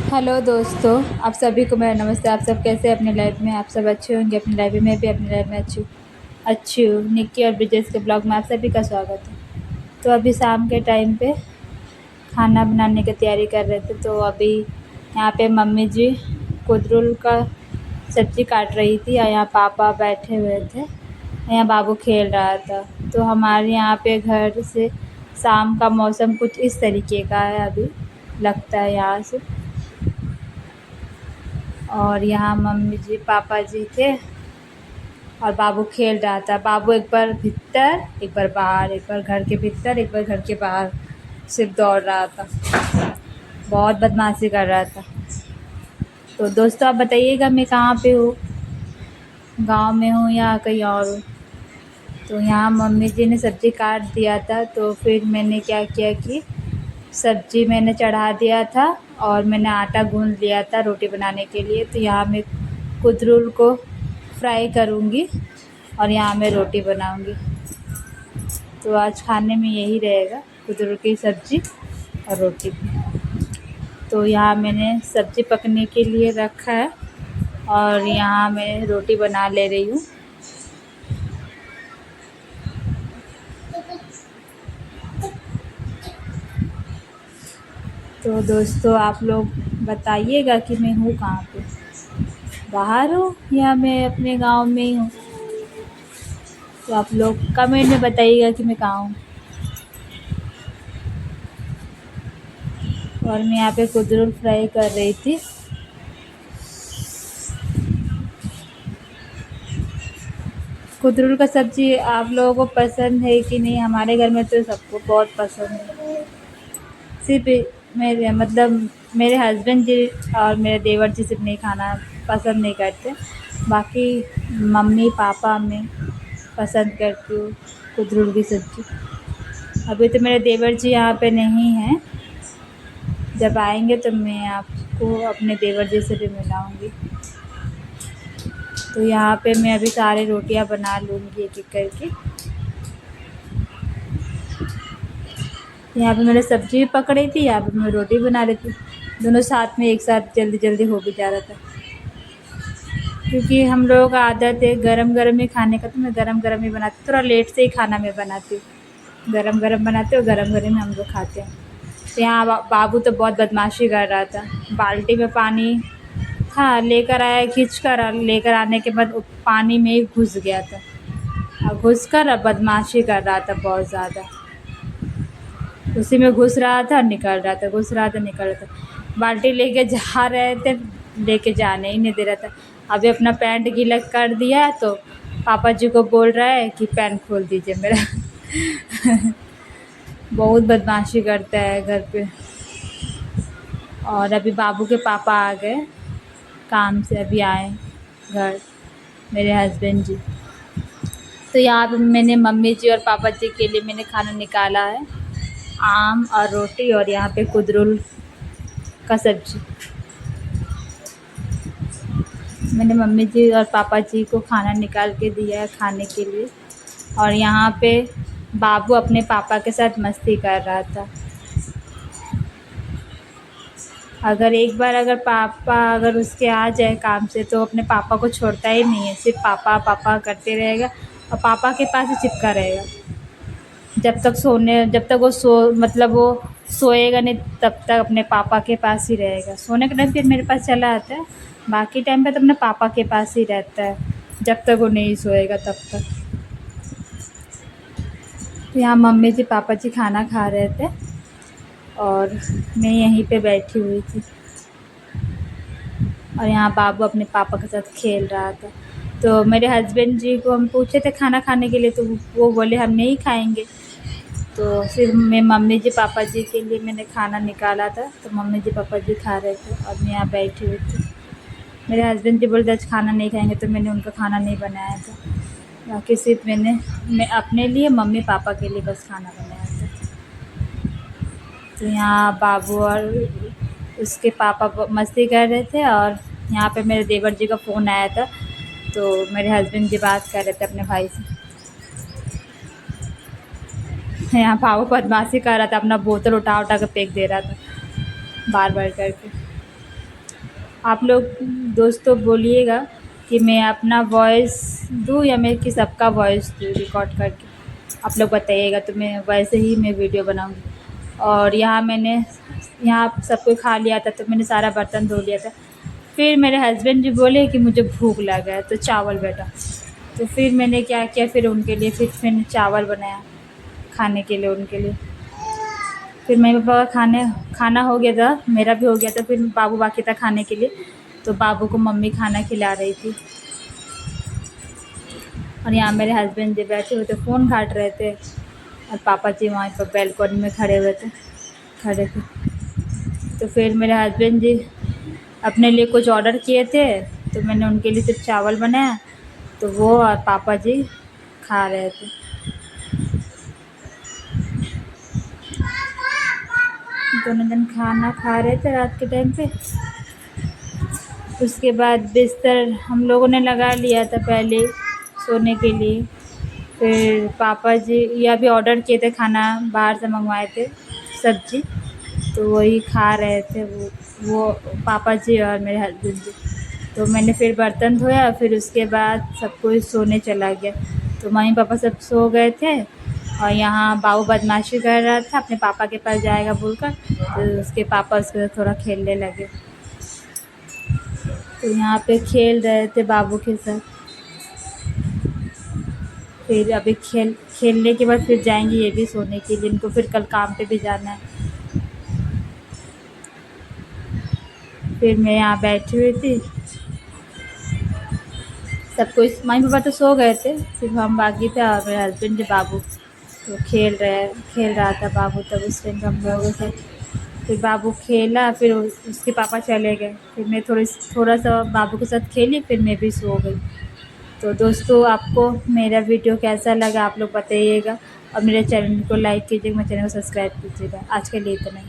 Hello दोस्तों, आप सभी को मेरा नमस्ते। आप सब कैसे हैं अपनी लाइफ में? आप सब अच्छे होंगे अपनी लाइफ में। मैं भी अपनी लाइफ में अच्छी हूँ। निक्की और ब्रिजेश के ब्लॉग में आप सभी का स्वागत है। तो अभी शाम के टाइम पे खाना बनाने की तैयारी कर रहे थे। तो अभी यहाँ पे मम्मी जी कुदरुल का सब्ज़ी काट रही थी और यहाँ पापा बैठे हुए थे। यहाँ बाबू खेल रहा था। तो हमारे यहाँ पे घर से शाम का मौसम कुछ इस तरीके का है अभी, लगता है यहाँ से। और यहाँ मम्मी जी पापा जी थे और बाबू खेल रहा था। बाबू एक बार भीतर, एक बार बाहर, एक बार घर के भीतर, एक बार घर के बाहर सिर्फ दौड़ रहा था। बहुत बदमाशी कर रहा था। तो दोस्तों, आप बताइएगा मैं कहाँ पे हूँ, गांव में हूँ या कहीं और हूँ। तो यहाँ मम्मी जी ने सब्ज़ी काट दिया था। तो फिर मैंने क्या किया कि सब्ज़ी मैंने चढ़ा दिया था और मैंने आटा गूँध लिया था रोटी बनाने के लिए। तो यहाँ मैं कुदरुल को फ्राई करूँगी और यहाँ मैं रोटी बनाऊँगी। तो आज खाने में यही रहेगा, कुदरुल की सब्ज़ी और रोटी। तो यहाँ मैंने सब्ज़ी पकने के लिए रखा है और यहाँ मैं रोटी बना ले रही हूँ। तो दोस्तों, आप लोग बताइएगा कि मैं हूँ कहाँ पे, बाहर हूँ या मैं अपने गांव में ही हूँ। तो आप लोग कमेंट में बताइएगा कि मैं कहाँ हूँ। और मैं यहाँ पे कुदरुल फ्राई कर रही थी। कुदरुल का सब्ज़ी आप लोगों को पसंद है कि नहीं? हमारे घर में तो सबको बहुत पसंद है। सिर्फ मेरे मतलब मेरे हस्बैंड जी और मेरे देवर जी सिर्फ नहीं खाना पसंद नहीं करते, बाकी मम्मी पापा मैं पसंद करती हूँ कुदरुल की सब्ज़ी। अभी तो मेरे देवर जी यहाँ पे नहीं हैं। जब आएंगे तो मैं आपको अपने देवर जी से भी मिलाऊंगी। तो यहाँ पे मैं अभी सारी रोटियाँ बना लूँगी एक एक करके। यहाँ पे मैंने सब्ज़ी भी पकड़ी थी, यहाँ पे मैं रोटी बना रही थी। दोनों साथ में एक साथ जल्दी जल्दी हो भी जा रहा था, क्योंकि हम लोगों का आदत है गरम गरम ही खाने का। तो मैं गरम गरम ही बनाती, थोड़ा लेट से ही खाना मैं बनाती हूँ। गरम गरम बनाते हो, गरम गरम हम लोग खाते हैं। तो यहाँ बाबू तो बहुत बदमाशी कर रहा था। बाल्टी में पानी था, लेकर आया, खींच कर लेकर आने के बाद पानी में ही घुस गया था और घुस कर बदमाशी कर रहा था बहुत ज़्यादा। उसी में घुस रहा था, निकल रहा था, घुस रहा था, निकल रहा था। बाल्टी लेके जा रहे थे, लेके जाने ही नहीं दे रहा था। अभी अपना पैंट गीला कर दिया तो पापा जी को बोल रहा है कि पैंट खोल दीजिए मेरा। बहुत बदमाशी करता है घर पे। और अभी बाबू के पापा आ गए काम से, अभी आए घर मेरे हस्बैंड जी। तो यहाँ पे मैंने मम्मी जी और पापा जी के लिए मैंने खाना निकाला है, आम और रोटी और यहाँ पे कुदरुल का सब्ज़ी। मैंने मम्मी जी और पापा जी को खाना निकाल के दिया है खाने के लिए। और यहाँ पे बाबू अपने पापा के साथ मस्ती कर रहा था। अगर एक बार अगर पापा अगर उसके आ जाए काम से तो अपने पापा को छोड़ता ही नहीं है, सिर्फ पापा पापा करते रहेगा और पापा के पास ही चिपका रहेगा। जब तक वो वो सोएगा नहीं तब तक अपने पापा के पास ही रहेगा। सोने के टाइम फिर मेरे पास चला आता है, बाकी टाइम पे तो अपने पापा के पास ही रहता है, जब तक वो नहीं सोएगा तब तक। तो यहाँ मम्मी जी पापा जी खाना खा रहे थे और मैं यहीं पे बैठी हुई थी। और यहाँ बाबू अपने पापा के साथ खेल रहा था। तो मेरे हस्बैंड जी को हम पूछे थे खाना खाने के लिए, तो वो बोले हम नहीं खाएंगे। तो फिर मैं मम्मी जी पापा जी के लिए मैंने खाना निकाला था, तो मम्मी जी पापा जी खा रहे थे और मैं यहाँ बैठी हुई थी। मेरे हस्बैंड जी बोलते आज खाना नहीं खाएंगे, तो मैंने उनका खाना नहीं बनाया था। बाकी सिर्फ मैं अपने लिए मम्मी पापा के लिए बस खाना बनाया था। तो यहाँ बाबू और उसके पापा मस्ती कर रहे थे और यहाँ पे मेरे देवर जी का फ़ोन आया था। तो मेरे हस्बैंड जी बात कर रहे थे अपने भाई से। यहाँ बदमाशी कर रहा था, अपना बोतल उठा उठा के फेंक दे रहा था बार बार करके। आप लोग दोस्तों बोलिएगा कि मैं अपना वॉइस दूँ या मैं किस सबका वॉइस दूँ रिकॉर्ड करके, आप लोग बताइएगा, तो मैं वैसे ही मैं वीडियो बनाऊँगी। और यहाँ सब कोई खा लिया था, तो मैंने सारा बर्तन धो लिया था। फिर मेरे हस्बैंड जी बोले कि मुझे भूख लगा है, तो चावल बेटा। तो फिर मैंने क्या किया, फिर उनके लिए फिर मैंने चावल बनाया खाने के लिए उनके लिए। फिर मम्मी पापा का खाना हो गया था, मेरा भी हो गया था। फिर बाबू बाकी था खाने के लिए, तो बाबू को मम्मी खाना खिला रही थी। और यहाँ मेरे हस्बैंड जी बैठे हुए थे, फ़ोन घाट रहे थे, और पापा जी वहाँ पर बैल्कनी में खड़े थे। तो फिर मेरे हस्बैंड जी अपने लिए कुछ ऑर्डर किए थे, तो मैंने उनके लिए सिर्फ चावल बनाया, तो वो और पापा जी खा रहे थे। दोनों जन खाना खा रहे थे रात के टाइम पे। उसके बाद बिस्तर हम लोगों ने लगा लिया था पहले सोने के लिए। फिर पापा जी या भी ऑर्डर किए थे खाना, बाहर से मंगवाए थे सब्ज़ी, तो वही खा रहे थे वो पापा जी और मेरे हस्बैंड जी। तो मैंने फिर बर्तन धोया, फिर उसके बाद सब कोई सोने चला गया। तो मम्मी पापा सब सो गए थे, और यहाँ बाबू बदमाशी कर रहा था, अपने पापा के पास जाएगा बोलकर, तो उसके पापा उसके साथ थोड़ा खेलने लगे। तो यहाँ पे खेल रहे थे बाबू के साथ। फिर अभी खेलने के बाद फिर जाएंगे ये भी सोने के लिए, इनको फिर कल काम पे भी जाना है। फिर मैं यहाँ बैठी हुई थी, सब कोई मम्मी पापा तो सो गए थे, सिर्फ हम बाकी थे और मेरे हस्बैंड जी बाबू। तो खेल रहा था बाबू, तब उस टाइम हम लोगों से। फिर बाबू खेला, फिर उसके पापा चले गए, फिर मैं थोड़ा सा बाबू के साथ खेली, फिर मैं भी सो गई। तो दोस्तों, आपको मेरा वीडियो कैसा लगा आप लोग बताइएगा, और मेरे चैनल को लाइक कीजिएगा, मेरे चैनल को सब्सक्राइब कीजिएगा। आज के लिए इतना ही।